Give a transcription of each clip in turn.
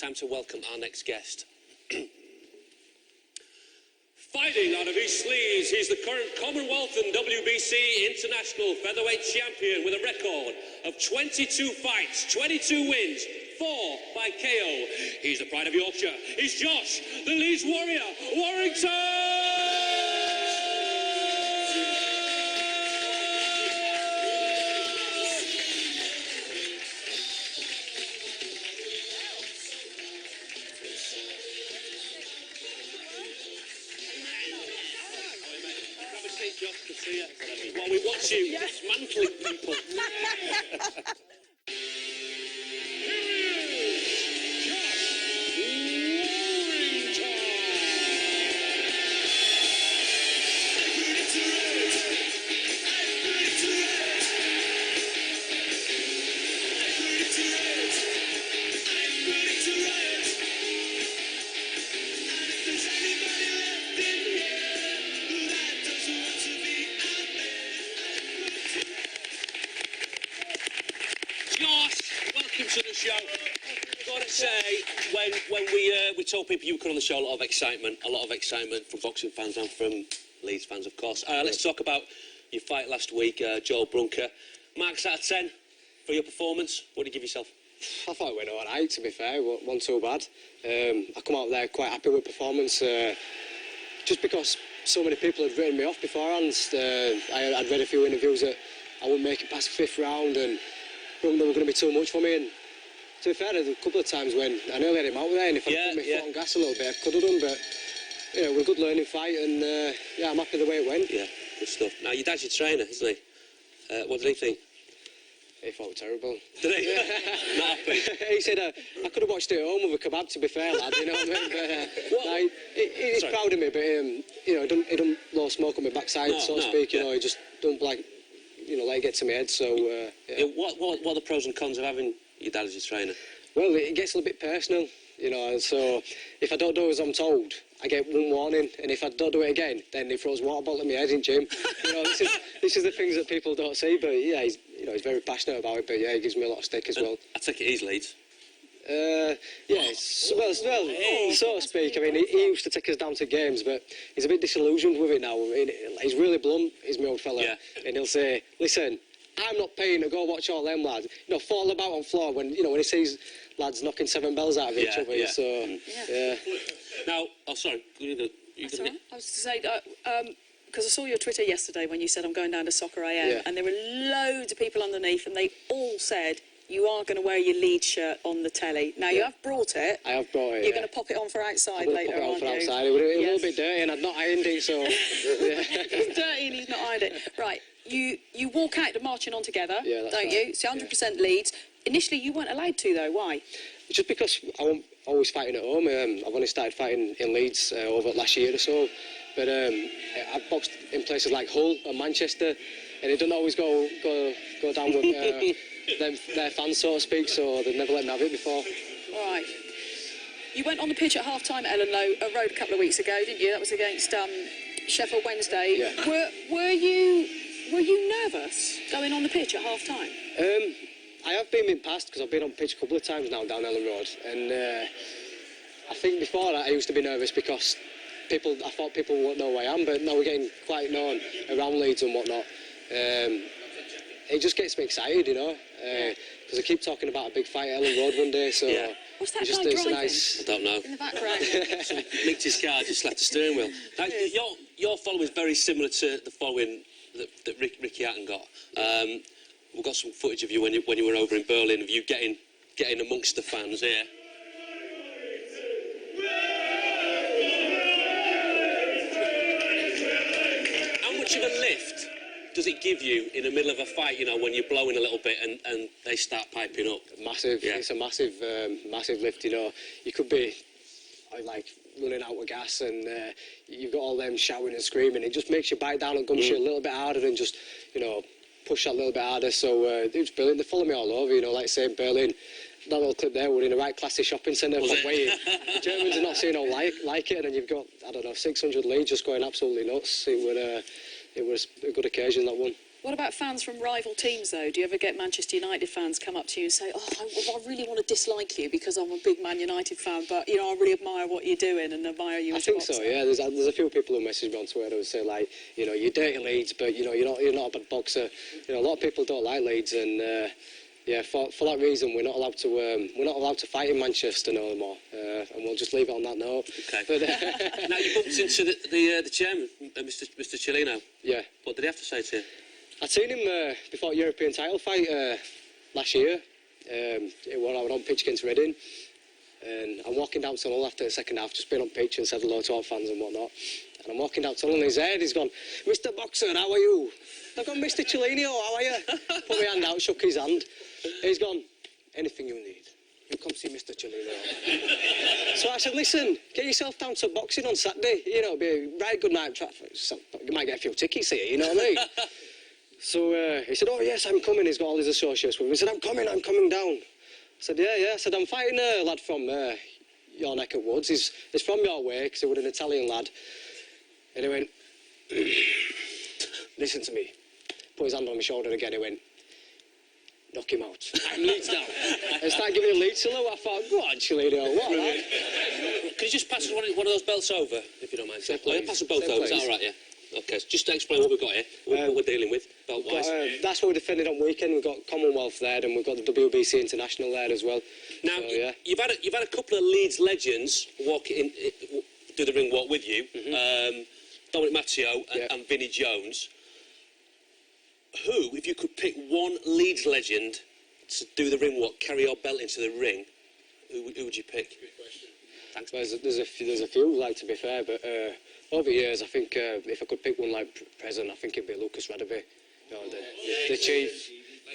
time to welcome our next guest. Fighting out of East Leeds, he's the current Commonwealth and WBC International Featherweight Champion with a record of 22 fights, 22 wins, 4 by KO. He's the pride of Yorkshire. He's Josh, the Leeds Warrior, Warrington! Josh, to see you. While we watch you dismantling people. To the show. Got to say, when we told people you were coming on the show, a lot of excitement from boxing fans and from Leeds fans, of course. Let's talk about your fight last week, Joel Brunker. Marks out of 10 for your performance. What did you give yourself? I thought it went all right, to be fair. Wasn't too bad. I come out there quite happy with performance, just because so many people had written me off beforehand. I'd read a few interviews that I wouldn't make it past the 5th round, and they were going to be too much for me. And to be fair, there were a couple of times when I nearly had him out there, and if I'd put my foot on gas a little bit, I could have done. But you know, it was a good learning fight, and I'm happy the way it went. Yeah, good stuff. Now, your dad's your trainer, isn't he? What did he think? He felt terrible. Did he? Not happy. He said I could have watched it at home with a kebab. To be fair, lad, you know what I mean? But he's proud of me, but you know, he don't blow smoke on my backside, so to speak. You know, he just don't let it get to my head. So what are the pros and cons of having your dad as your trainer? Well, it gets a little bit personal, you know, so if I don't do as I'm told, I get one warning, and if I don't do it again, then he throws a water bottle at my head in gym. You know, this is the things that people don't see, but yeah, he's very passionate about it, but yeah, he gives me a lot of stick as well. I take it he's Leeds. Well, so to speak. I mean, he used to take us down to games, but he's a bit disillusioned with it now. I mean, he's really blunt, he's my old fella, and he'll say, listen, I'm not paying to go watch all them lads, you know, fall about on floor when he sees lads knocking 7 bells out of each other. Yeah. So Now, sorry, That's all right. I was going to say, because I saw your Twitter yesterday when you said I'm going down to Soccer AM, and there were loads of people underneath, and they all said you are going to wear your Leeds shirt on the telly. Now, you have brought it. I have brought it. You're going to pop it on for outside later, aren't you? Pop it on for outside. It was a little bit dirty, and I'd not ironed it, so It's dirty and he's not ironed it. Right, you walk out to marching on together, don't you? It's 100% Leeds. Initially, you weren't allowed to, though. Why? Just because I'm always fighting at home. I've only started fighting in Leeds over last year or so. But I've boxed in places like Hull and Manchester, and it doesn't always go down with their fans, so to speak, so they've never let me have it before. Right. You went on the pitch at half-time at Elland Road a couple of weeks ago, didn't you? That was against Sheffield Wednesday. Yeah. Were you nervous going on the pitch at half-time? I have been in the past, because I've been on pitch a couple of times now down Elland Road, and I think before that I used to be nervous because I thought people won't know who I am, but now we're getting quite known around Leeds and whatnot. It just gets me excited, you know, because I keep talking about a big fight at Elland Road one day, so What's that it's guy just driving? I don't know. In the background. Nicked his car, just left the steering wheel. Now, your following is very similar to the following that Ricky Hatton got. We've got some footage of you when you were over in Berlin, of you getting amongst the fans here. How much of a lift does it give you in the middle of a fight, you know, when you're blowing a little bit and they start piping up? Massive. Yeah. It's a massive lift, you know. You could be like running out of gas, and you've got all them shouting and screaming. It just makes you bite down and gumshoe a little bit harder and just, you know, push that a little bit harder. So it was brilliant. They follow me all over, you know, like say in Berlin. That little clip there, we're in a right classy shopping centre for weighing. The Germans are not seeing all like it, and then you've got, I don't know, 600 Leeds just going absolutely nuts. It was a good occasion, that one. What about fans from rival teams, though? Do you ever get Manchester United fans come up to you and say, "Oh, I really want to dislike you because I'm a big Man United fan, but I really admire what you're doing and admire you as a boxer"? I think so. Yeah, there's a few people who message me on Twitter who say like, you're dirty Leeds, but you're not a bad boxer. A lot of people don't like Leeds, and yeah, for that reason, we're not allowed to fight in Manchester no more, and we'll just leave it on that note. Okay. But, Now you bumped into the chairman, Mr. Cellino. Yeah. What did he have to say to you? I'd seen him before European title fight last year. I was on pitch against Reading, and I'm walking down tunnel after the second half, just been on pitch and said hello to our fans and whatnot. And I'm walking down tunnel, and he's gone, "Mr. Boxer, how are you?" I've gone, "Mr. Cellino, how are you?" Put my hand out, shook his hand. He's gone, "Anything you need, you come see Mr. Cellino." So I said, "Listen, get yourself down to boxing on Saturday. It'll be a right good night. You might get a few tickets here, you know what I mean?" So he said, "Oh yes, I'm coming." He's got all his associates with him. He said, I'm coming down." I said, yeah. I said, "I'm fighting a lad from your neck of woods. He's from your way, because he was an Italian lad." And he went, "Listen to me." Put his hand on my shoulder again. He went, "Knock him out. I'm Leeds now." And started giving me a Leeds salute. I thought, "Go on, Cellino, what lad?" Could you just pass us one of those belts over, if you don't mind? Please. Pass us both Say over. Is that please. all right? Yeah. Okay. So just to explain what we've got here, what we're dealing with, belt-wise. That's what we're defending on weekend. We've got Commonwealth there, and we've got the WBC International there as well. Now, so, yeah. you've had a couple of Leeds legends do the ring walk with you. Dominic Matteo and Vinnie Jones. Who, if you could pick one Leeds legend to do the ring walk, carry your belt into the ring, who would you pick? Good question. Thanks. Well, there's a few, like, to be fair, but over the years, I think if I could pick one like present, I think it'd be Lucas Radaby, the chief.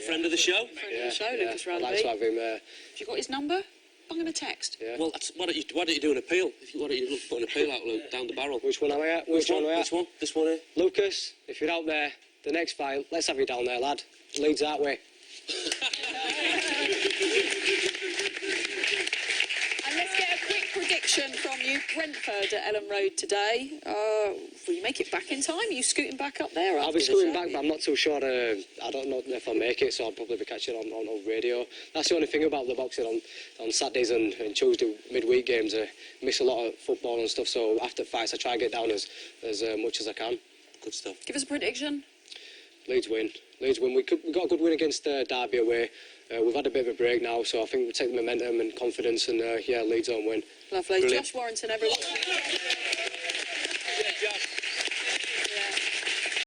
Friend of the show? Friend of the show, Lucas Radaby. I'd like to have him. Have you got his number? I'm going to text. Yeah. Well, why don't you do an appeal? Why don't you put an appeal out, Luke, down the barrel? Which one am I at? Which one? This one? This one here? Lucas, if you're out there, the next fight, let's have you down there, lad. Leeds that way. And let's get a quick prediction from you. Brentford at Ellen Road today. Will you make it back in time? Are you scooting back up there? I'll be scooting back, but I'm not too sure. I don't know if I'll make it, so I'll probably be catching on radio. That's the only thing about the boxing on Saturdays and Tuesday midweek games. I miss a lot of football and stuff, so after fights I try to get down as much as I can. Good stuff. Give us a prediction. Leeds win. We got a good win against Derby away. We've had a bit of a break now, so I think we'll take the momentum and confidence, and Leeds on win. Lovely. Brilliant. Josh Warrington, everyone.